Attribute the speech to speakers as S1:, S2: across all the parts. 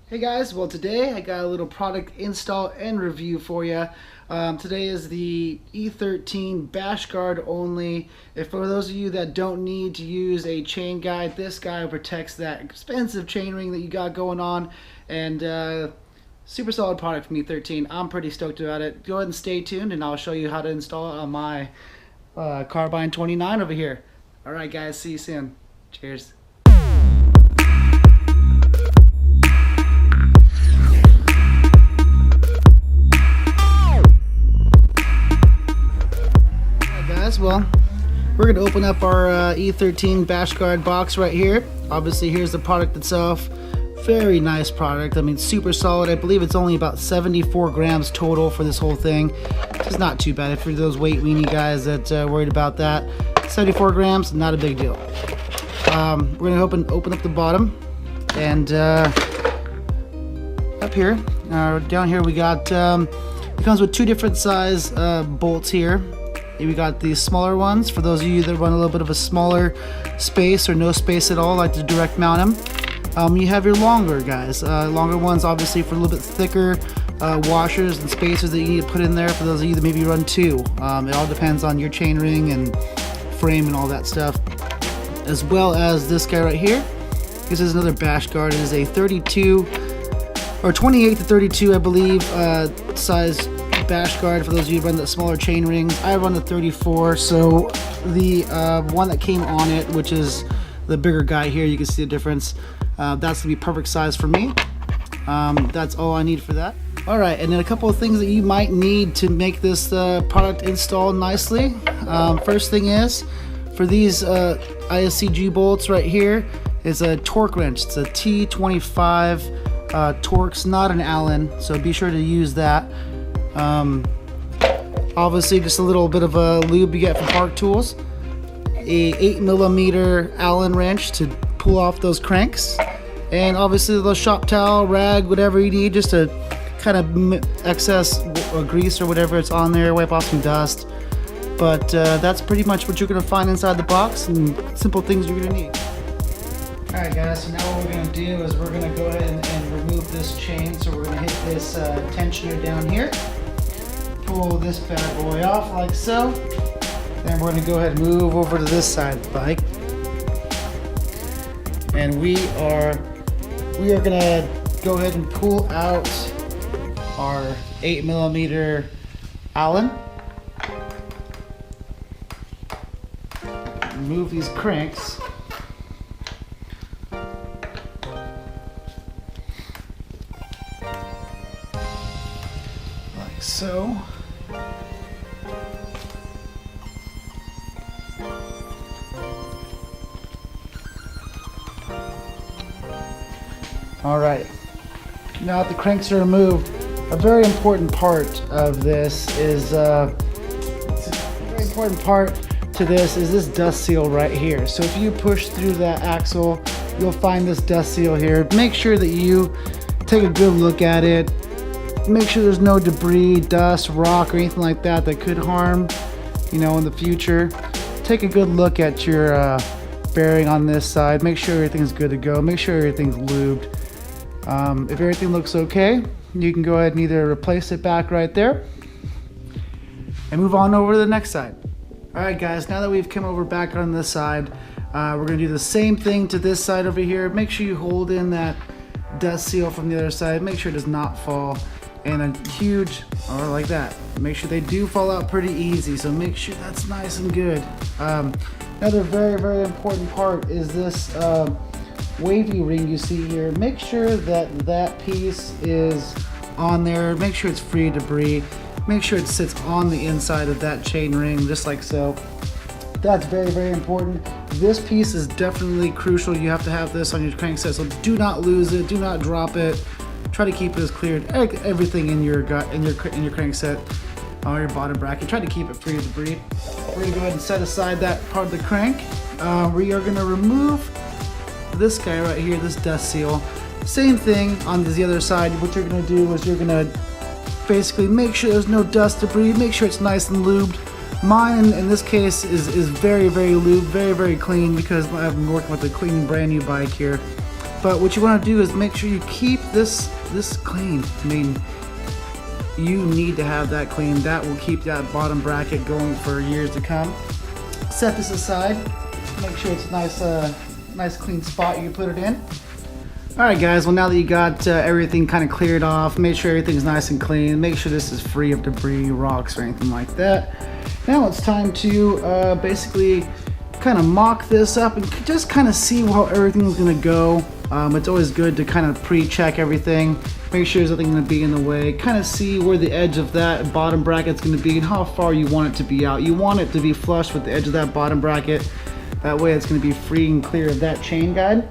S1: Hey guys, well today I got a little product install and review for you. Today is the E13 BashGuard only. If for those of you that don't need to use a chain guide, this guy protects that expensive chain ring that you got going on, and super solid product from E13. I'm pretty stoked about it. Go ahead and stay tuned and I'll show you how to install it on my Carbine 29 over here. Alright guys, see you soon. Cheers. Well, we're going to open up our E13 BashGuard box right here. Obviously, here's the product itself. Very nice product. I mean, super solid. I believe it's only about 74 grams total for this whole thing. It's not too bad for those weight weenie guys that worried about that. 74 grams, not a big deal. We're going to open up the bottom, and up here, down here we got, it comes with two different size bolts here. We got these smaller ones for those of you that run a little bit of a smaller space or no space at all, like to direct mount them. You have your longer guys, longer ones obviously for a little bit thicker washers and spacers that you need to put in there for those of you that maybe run two. It all depends on your chain ring and frame and all that stuff. As well as this guy right here. This is another BashGuard. It is a 32 or 28 to 32 I believe size BashGuard for those of you who run the smaller chain rings. I run the 34, so the one that came on it, which is the bigger guy here, you can see the difference. That's gonna be perfect size for me. That's all I need for that. All right, and then a couple of things that you might need to make this product install nicely. First thing is, for these ISCG bolts right here, is a torque wrench. It's a T25 Torx, not an Allen, so be sure to use that. Obviously just a little bit of a lube you get from Park Tools, a 8mm Allen wrench to pull off those cranks, and obviously the shop towel, rag, whatever you need just to kind of excess grease or whatever it's on there, wipe off some dust. But that's pretty much what you're going to find inside the box, and simple things you're going to need. Alright guys, so now what we're going to do is we're going to go ahead and remove this chain. So we're going to hit this tensioner down here, pull this bad boy off like so, then we're going to go ahead and move over to this side of the bike, and we are going to go ahead and pull out our 8mm Allen, remove these cranks, like so. Alright, now that the cranks are removed, a very important part of this is this dust seal right here. So if you push through that axle, you'll find this dust seal here. Make sure that you take a good look at it. Make sure there's no debris, dust, rock, or anything like that that could harm, in the future. Take a good look at your bearing on this side. Make sure everything's good to go. Make sure everything's lubed. If everything looks okay, you can go ahead and either replace it back right there and move on over to the next side. Alright guys, now that we've come over back on this side, we're going to do the same thing to this side over here. Make sure you hold in that dust seal from the other side. Make sure it does not fall in a huge, or like that. Make sure they do fall out pretty easy, so make sure that's nice and good. Another very, very important part is this wavy ring you see here. Make sure that that piece is on there. Make sure it's free of debris. Make sure it sits on the inside of that chain ring, just like so. That's very, very important. This piece is definitely crucial. You have to have this on your crankset, so do not lose it. Do not drop it. Try to keep it as cleared. Everything in your crankset, or your bottom bracket. Try to keep it free of debris. We're gonna go ahead and set aside that part of the crank. We are gonna remove this guy right here, this dust seal. Same thing on the other side. What you're gonna do is you're gonna basically make sure there's no dust, debris, make sure it's nice and lubed. Mine in this case is very, very lubed, very, very clean, because I've been working with a clean brand new bike here. But what you want to do is make sure you keep this clean. I mean, you need to have that clean. That will keep that bottom bracket going for years to come. Set this aside. Make sure it's a nice clean spot you can put it in. Alright guys, well now that you got everything kind of cleared off, make sure everything's nice and clean, make sure this is free of debris, rocks, or anything like that. Now it's time to basically kind of mock this up and just kind of see how everything's going to go. It's always good to kind of pre-check everything, make sure there's nothing going to be in the way, kind of see where the edge of that bottom bracket's going to be and how far you want it to be out. You want it to be flush with the edge of that bottom bracket, that way it's going to be free and clear of that chain guide.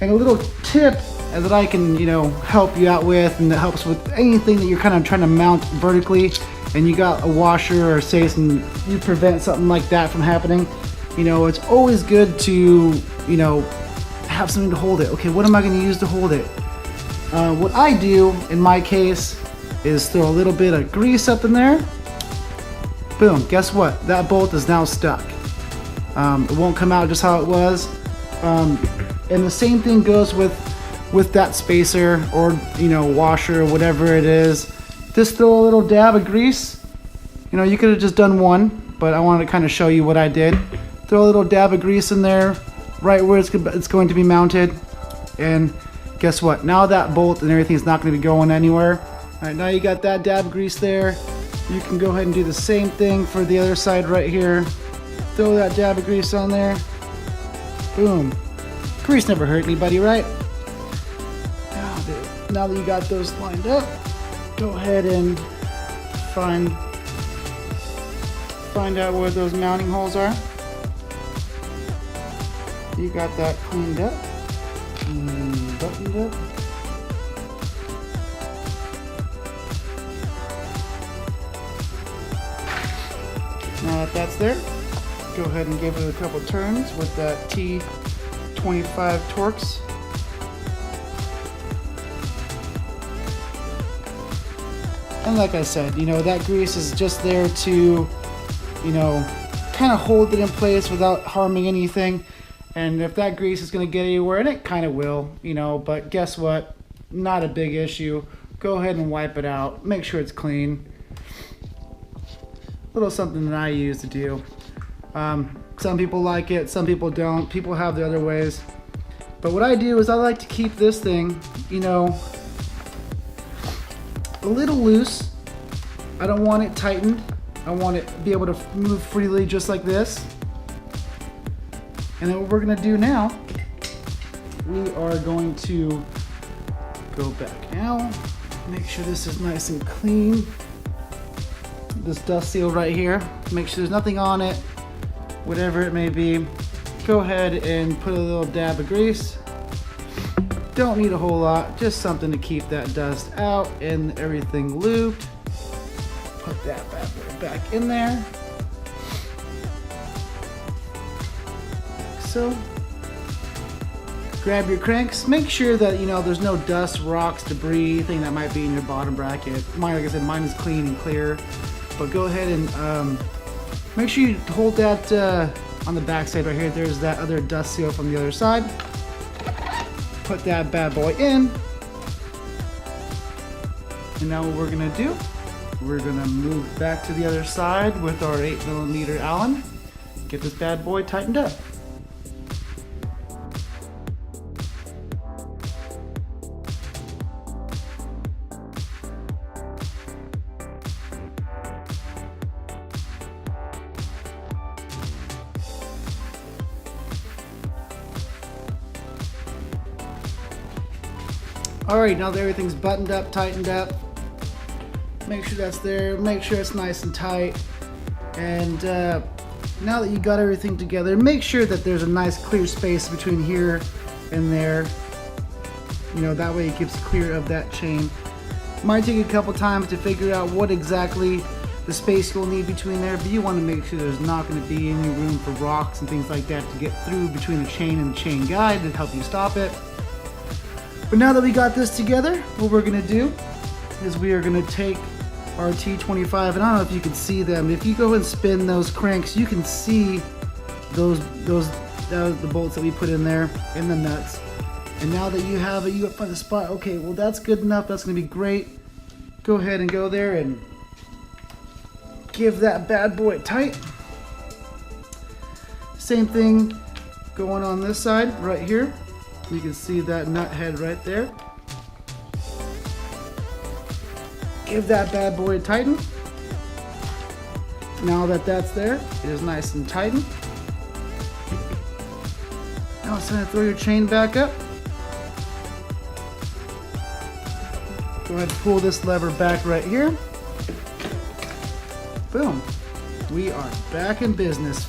S1: And a little tip that I can, help you out with, and that helps with anything that you're kind of trying to mount vertically, and you got a washer or say you prevent something like that from happening. It's always good to, have something to hold it. Okay, what am I going to use to hold it? What I do in my case is throw a little bit of grease up in there. Boom, guess what? That bolt is now stuck. It won't come out just how it was. And the same thing goes with that spacer or washer or whatever it is. Just throw a little dab of grease. You could have just done one, but I wanted to kind of show you what I did. Throw a little dab of grease in there, right where it's going to be mounted. And guess what? Now that bolt and everything is not going to be going anywhere. All right, now you got that dab of grease there. You can go ahead and do the same thing for the other side right here. Throw that dab of grease on there. Boom. Grease never hurt anybody, right? Now that you got those lined up, go ahead and find out where those mounting holes are. You got that cleaned up and buttoned up. Now that that's there, go ahead and give it a couple turns with that T25 Torx. And like I said, that grease is just there to, kind of hold it in place without harming anything. And if that grease is going to get anywhere, and it kind of will, but guess what? Not a big issue. Go ahead and wipe it out. Make sure it's clean. A little something that I use to do. Some people like it, some people don't. People have their other ways. But what I do is I like to keep this thing, a little loose. I don't want it tightened. I want it to be able to move freely just like this. And then what we're going to do now, we are going to go back now, make sure this is nice and clean. This dust seal right here, make sure there's nothing on it, whatever it may be. Go ahead and put a little dab of grease. Don't need a whole lot, just something to keep that dust out and everything lubed. Put that bad boy back in there. Like so. Grab your cranks. Make sure that there's no dust, rocks, debris, anything that might be in your bottom bracket. Mine, like I said, mine is clean and clear. But go ahead and make sure you hold that on the back side right here. There's that other dust seal from the other side. Put that bad boy in. And now what we're gonna do, we're gonna move back to the other side with our 8mm Allen. Get this bad boy tightened up. Alright, now that everything's buttoned up, tightened up, make sure that's there, make sure it's nice and tight. And now that you got everything together, make sure that there's a nice clear space between here and there. That way it keeps clear of that chain. Might take a couple times to figure out what exactly the space you'll need between there, but you want to make sure there's not going to be any room for rocks and things like that to get through between the chain and the chain guide to help you stop it. But now that we got this together, what we're going to do is we are going to take our T25, and I don't know if you can see them. If you go and spin those cranks, you can see the bolts that we put in there and the nuts. And now that you have it, you find the spot. Okay, well that's good enough. That's gonna be great. Go ahead and go there and give that bad boy tight. Same thing going on this side right here. You can see that nut head right there. Give that bad boy a tighten. Now that that's there, it is nice and tightened. Now it's time to throw your chain back up. Go ahead and pull this lever back right here. Boom. We are back in business.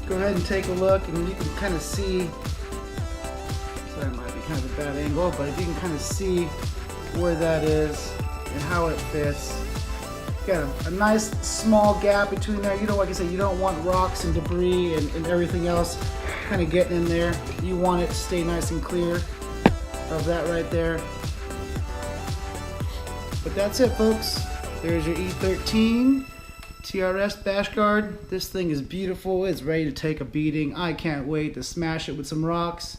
S1: Go ahead and take a look, and you can kind of see, sorry, it might be kind of a bad angle, but if you can kind of see where that is and how it fits. Got a nice small gap between there. You know, like I said, you don't want rocks and debris and everything else kind of getting in there. You want it to stay nice and clear of that right there. But that's it, folks. There's your E13 TRS BashGuard. This thing is beautiful. It's ready to take a beating. I can't wait to smash it with some rocks.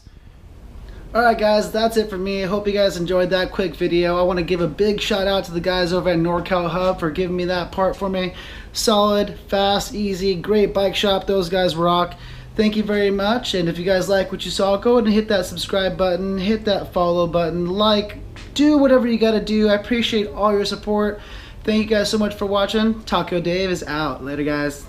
S1: Alright guys, that's it for me. I hope you guys enjoyed that quick video. I want to give a big shout out to the guys over at NorCal Hub for giving me that part for me. Solid, fast, easy, great bike shop. Those guys rock. Thank you very much. And if you guys like what you saw, go ahead and hit that subscribe button, hit that follow button, like, do whatever you gotta do. I appreciate all your support. Thank you guys so much for watching. Taco Dave is out. Later guys.